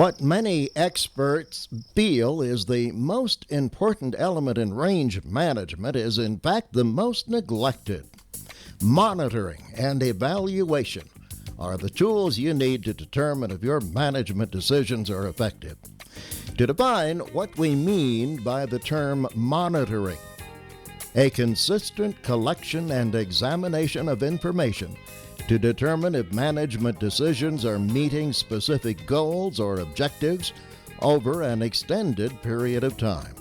What many experts feel is the most important element in range management is, in fact, the most neglected. Monitoring and evaluation are the tools you need to determine if your management decisions are effective. To define what we mean by the term monitoring, a consistent collection and examination of information to determine if management decisions are meeting specific goals or objectives over an extended period of time.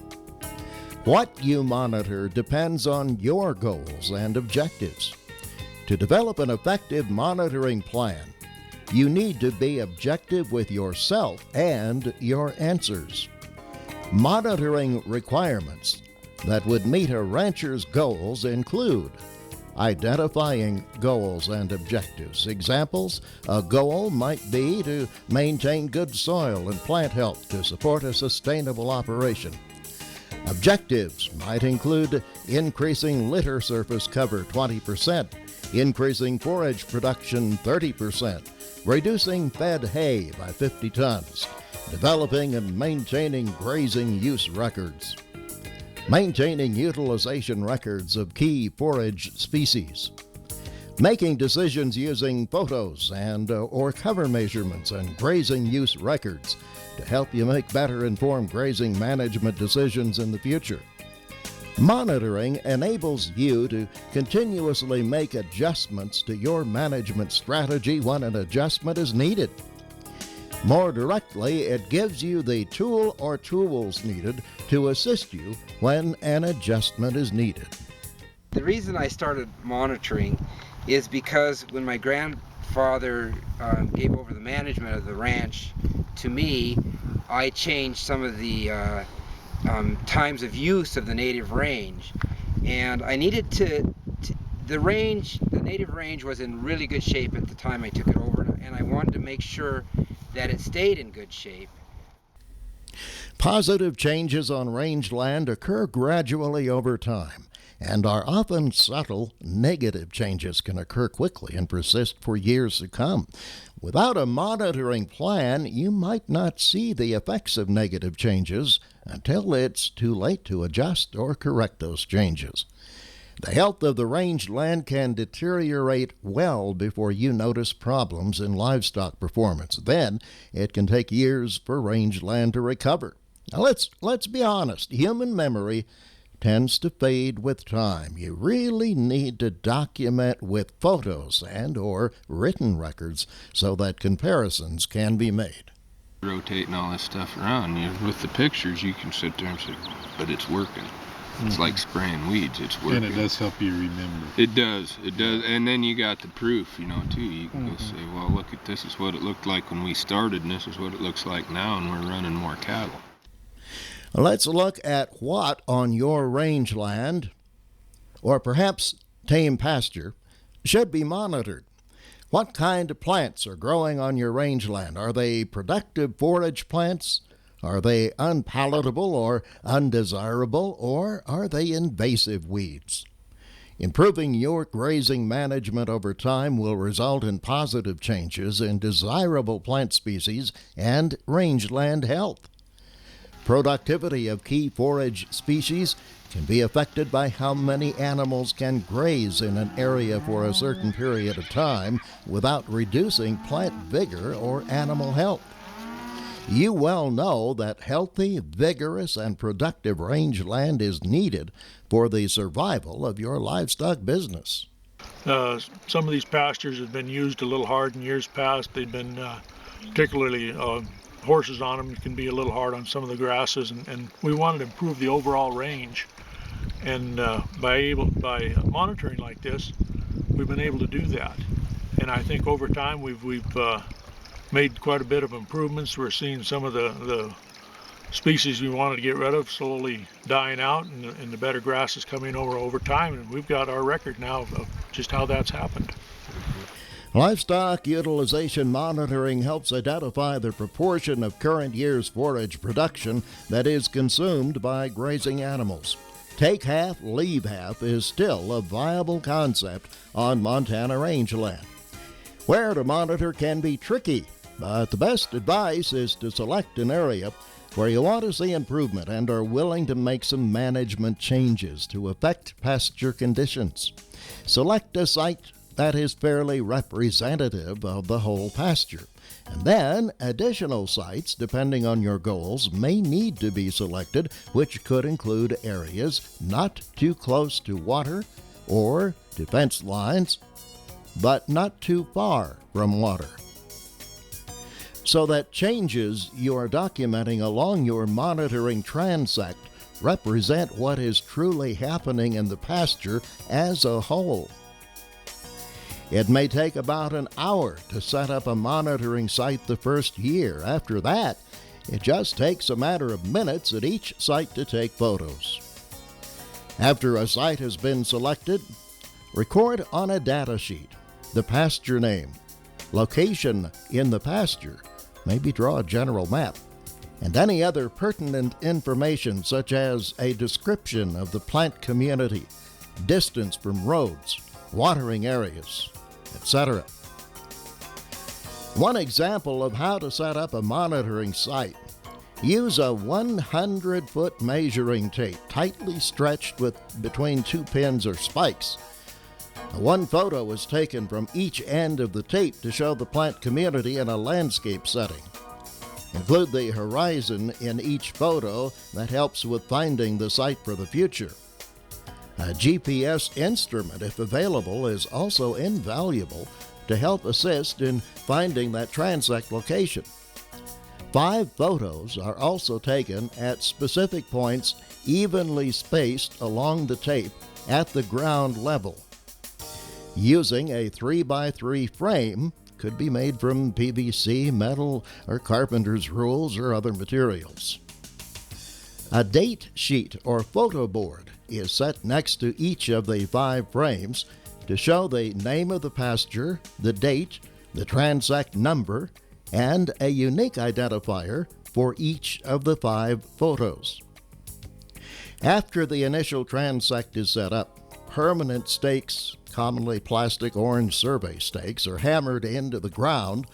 What you monitor depends on your goals and objectives. To develop an effective monitoring plan, you need to be objective with yourself and your answers. Monitoring requirements that would meet a rancher's goals include identifying goals and objectives. Examples: a goal might be to maintain good soil and plant health to support a sustainable operation. Objectives might include increasing litter surface cover 20%, increasing forage production 30%, reducing fed hay by 50 tons, developing and maintaining grazing use records, maintaining utilization records of key forage species, making decisions using photos and or cover measurements and grazing use records to help you make better informed grazing management decisions in the future. Monitoring enables you to continuously make adjustments to your management strategy when an adjustment is needed. More directly, it gives you the tool or tools needed to assist you when an adjustment is needed. The reason I started monitoring is because when my grandfather gave over the management of the ranch to me, I changed some of the times of use of the native range, and I needed the native range was in really good shape at the time I took it over, and I wanted to make sure that it stayed in good shape. Positive changes on rangeland occur gradually over time, and are often subtle. Negative changes can occur quickly and persist for years to come. Without a monitoring plan, you might not see the effects of negative changes until it's too late to adjust or correct those changes. The health of the rangeland can deteriorate well before you notice problems in livestock performance. Then it can take years for rangeland to recover. Now let's be honest. Human memory tends to fade with time. You really need to document with photos and or written records so that comparisons can be made. Rotating all this stuff around, with the pictures you can sit there and say, but it's working. It's like spraying weeds, it's working. And it does help you remember. It does. And then you got the proof, too. You can go say, well, look at this is what it looked like when we started, and this is what it looks like now, and we're running more cattle. Let's look at what on your rangeland, or perhaps tame pasture, should be monitored. What kind of plants are growing on your rangeland? Are they productive forage plants? Are they unpalatable or undesirable, or are they invasive weeds? Improving your grazing management over time will result in positive changes in desirable plant species and rangeland health. Productivity of key forage species can be affected by how many animals can graze in an area for a certain period of time without reducing plant vigor or animal health. You well know that healthy, vigorous, and productive rangeland is needed for the survival of your livestock business. Some of these pastures have been used a little hard in years past. They've been particularly horses on them can be a little hard on some of the grasses, and we wanted to improve the overall range. And by monitoring like this, we've been able to do that. And I think over time we've made quite a bit of improvements. We're seeing some of the species we wanted to get rid of slowly dying out, and the better grass is coming over time, and we've got our record now of just how that's happened. Livestock utilization monitoring helps identify the proportion of current year's forage production that is consumed by grazing animals. Take half, leave half is still a viable concept on Montana rangeland. Where to monitor can be tricky. but the best advice is to select an area where you want to see improvement and are willing to make some management changes to affect pasture conditions. Select a site that is fairly representative of the whole pasture. And then additional sites, depending on your goals, may need to be selected, which could include areas not too close to water or to fence lines, but not too far from water. So that changes you are documenting along your monitoring transect represent what is truly happening in the pasture as a whole. It may take about an hour to set up a monitoring site the first year. After that, it just takes a matter of minutes at each site to take photos. After a site has been selected, record on a data sheet the pasture name, location in the pasture, maybe draw a general map, and any other pertinent information such as a description of the plant community, distance from roads, watering areas, etc. One example of how to set up a monitoring site: use a 100-foot measuring tape tightly stretched with between two pins or spikes. One photo was taken from each end of the tape to show the plant community in a landscape setting. Include the horizon in each photo. That helps with finding the site for the future. A GPS instrument, if available, is also invaluable to help assist in finding that transect location. 5 photos are also taken at specific points evenly spaced along the tape at the ground level. Using a 3x3 frame, could be made from PVC, metal, or carpenter's rules or other materials. A date sheet or photo board is set next to each of the 5 frames to show the name of the pasture, the date, the transect number, and a unique identifier for each of the 5 photos. After the initial transect is set up, permanent stakes, commonly plastic orange survey stakes, are hammered into the ground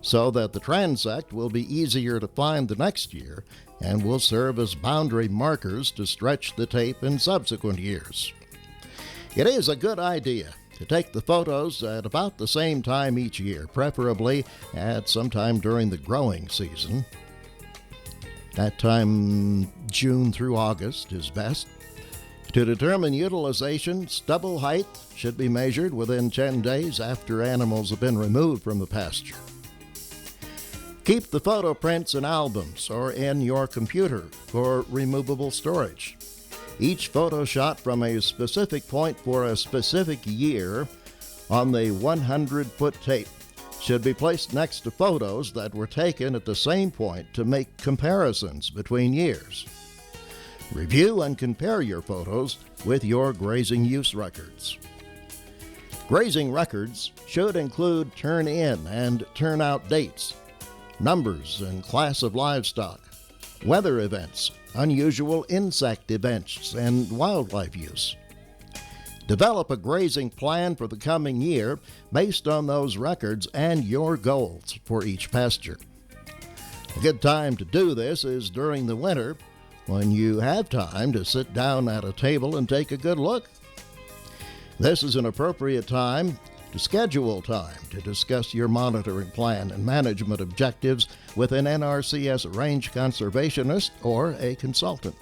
so that the transect will be easier to find the next year and will serve as boundary markers to stretch the tape in subsequent years. It is a good idea to take the photos at about the same time each year, preferably at some time during the growing season. That time, June through August, is best. To determine utilization, stubble height should be measured within 10 days after animals have been removed from the pasture. Keep the photo prints in albums or in your computer for removable storage. Each photo shot from a specific point for a specific year on the 100-foot tape should be placed next to photos that were taken at the same point to make comparisons between years. Review and compare your photos with your grazing use records. Grazing records should include turn-in and turn-out dates, numbers and class of livestock, weather events, unusual insect events, and wildlife use. Develop a grazing plan for the coming year based on those records and your goals for each pasture. A good time to do this is during the winter, when you have time to sit down at a table and take a good look. This is an appropriate time to schedule time to discuss your monitoring plan and management objectives with an NRCS range conservationist or a consultant.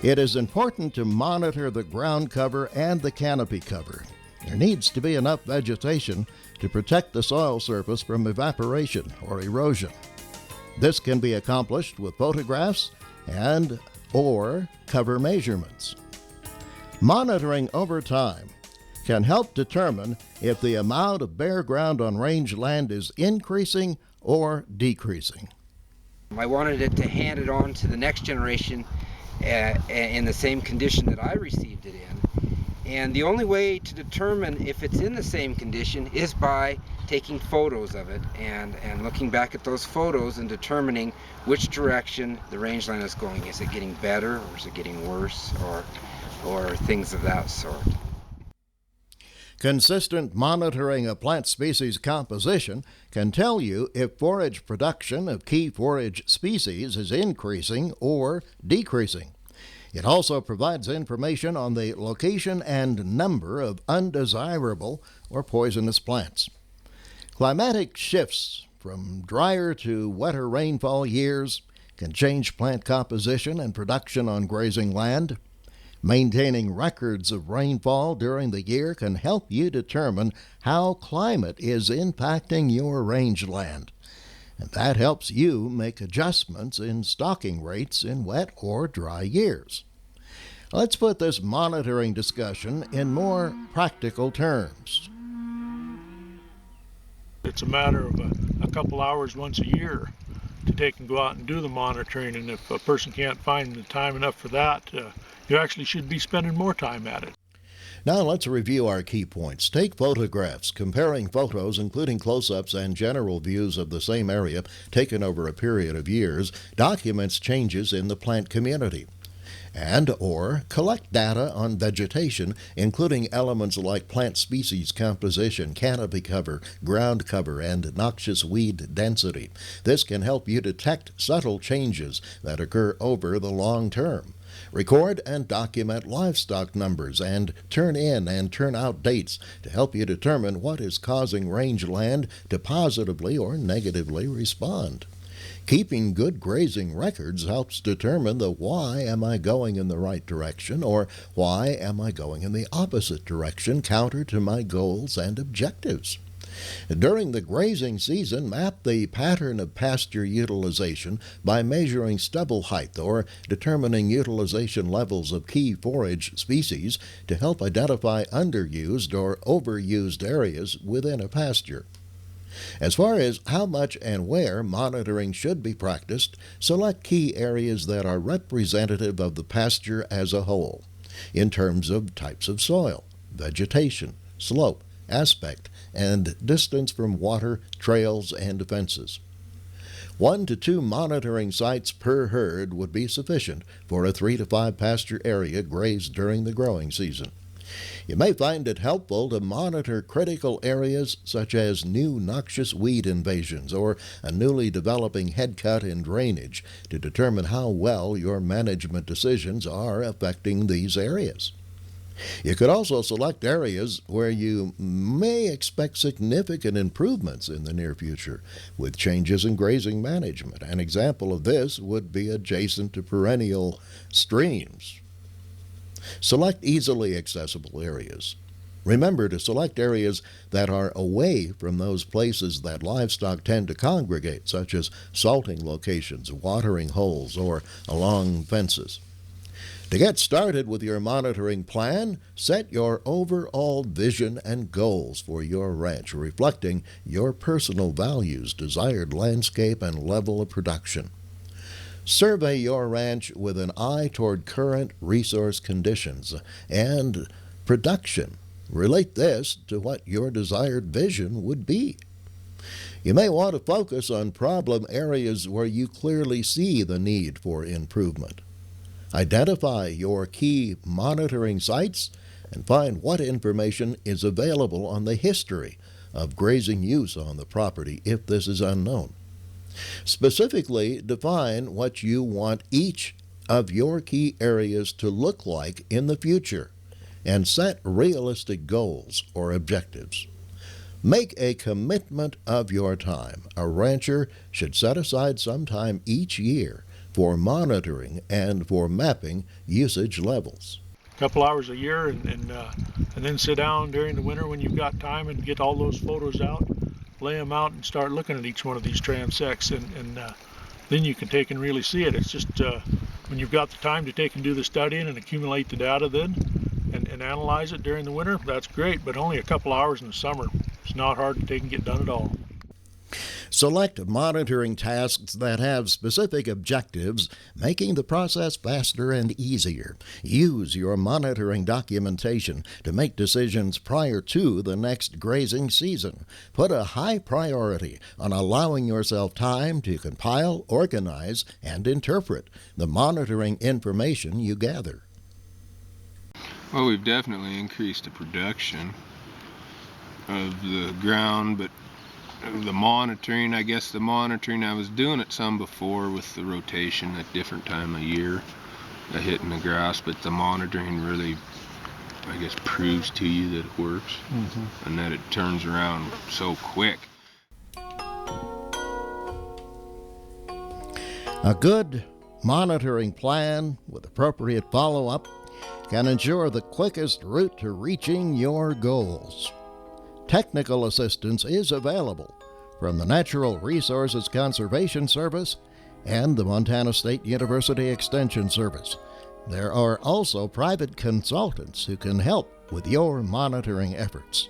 It is important to monitor the ground cover and the canopy cover. There needs to be enough vegetation to protect the soil surface from evaporation or erosion. This can be accomplished with photographs and/or cover measurements. Monitoring over time can help determine if the amount of bare ground on range land is increasing or decreasing. I wanted it to hand it on to the next generation in the same condition that I received it in. And the only way to determine if it's in the same condition is by taking photos of it and looking back at those photos and determining which direction the rangeland is going. Is it getting better or is it getting worse or things of that sort? Consistent monitoring of plant species composition can tell you if forage production of key forage species is increasing or decreasing. It also provides information on the location and number of undesirable or poisonous plants. Climatic shifts from drier to wetter rainfall years can change plant composition and production on grazing land. Maintaining records of rainfall during the year can help you determine how climate is impacting your rangeland. And that helps you make adjustments in stocking rates in wet or dry years. Let's put this monitoring discussion in more practical terms. It's a matter of a couple hours once a year to take and go out and do the monitoring, and if a person can't find the time enough for that, you actually should be spending more time at it. Now let's review our key points. Take photographs. Comparing photos, including close-ups and general views of the same area taken over a period of years, documents changes in the plant community. And/or collect data on vegetation, including elements like plant species composition, canopy cover, ground cover, and noxious weed density. This can help you detect subtle changes that occur over the long term. Record and document livestock numbers and turn in and turn out dates to help you determine what is causing rangeland to positively or negatively respond. Keeping good grazing records helps determine the why am I going in the right direction or why am I going in the opposite direction counter to my goals and objectives. During the grazing season, map the pattern of pasture utilization by measuring stubble height or determining utilization levels of key forage species to help identify underused or overused areas within a pasture. As far as how much and where monitoring should be practiced, select key areas that are representative of the pasture as a whole, in terms of types of soil, vegetation, slope, aspect, and distance from water, trails, and fences. 1 to 2 monitoring sites per herd would be sufficient for a 3 to 5 pasture area grazed during the growing season. You may find it helpful to monitor critical areas such as new noxious weed invasions or a newly developing headcut in drainage to determine how well your management decisions are affecting these areas. You could also select areas where you may expect significant improvements in the near future with changes in grazing management. An example of this would be adjacent to perennial streams. Select easily accessible areas. Remember to select areas that are away from those places that livestock tend to congregate, such as salting locations, watering holes, or along fences. To get started with your monitoring plan, set your overall vision and goals for your ranch, reflecting your personal values, desired landscape, and level of production. Survey your ranch with an eye toward current resource conditions and production. Relate this to what your desired vision would be. You may want to focus on problem areas where you clearly see the need for improvement. Identify your key monitoring sites and find what information is available on the history of grazing use on the property if this is unknown. Specifically, define what you want each of your key areas to look like in the future and set realistic goals or objectives. Make a commitment of your time. A rancher should set aside some time each year for monitoring and for mapping usage levels. A couple hours a year and then sit down during the winter when you've got time and get all those photos out. Lay them out and start looking at each one of these transects, and then you can take and really see it. It's just when you've got the time to take and do the studying and accumulate the data then and analyze it during the winter, that's great, but only a couple hours in the summer. It's not hard to take and get done at all. Select monitoring tasks that have specific objectives, making the process faster and easier. Use your monitoring documentation to make decisions prior to the next grazing season. Put a high priority on allowing yourself time to compile, organize, and interpret the monitoring information you gather. Well, we've definitely increased the production. of the ground, but the monitoring, I was doing it some before with the rotation at different time of year, hitting the grass, but the monitoring really, I guess, proves to you that it works and that it turns around so quick. A good monitoring plan with appropriate follow-up can ensure the quickest route to reaching your goals. Technical assistance is available from the Natural Resources Conservation Service and the Montana State University Extension Service. There are also private consultants who can help with your monitoring efforts.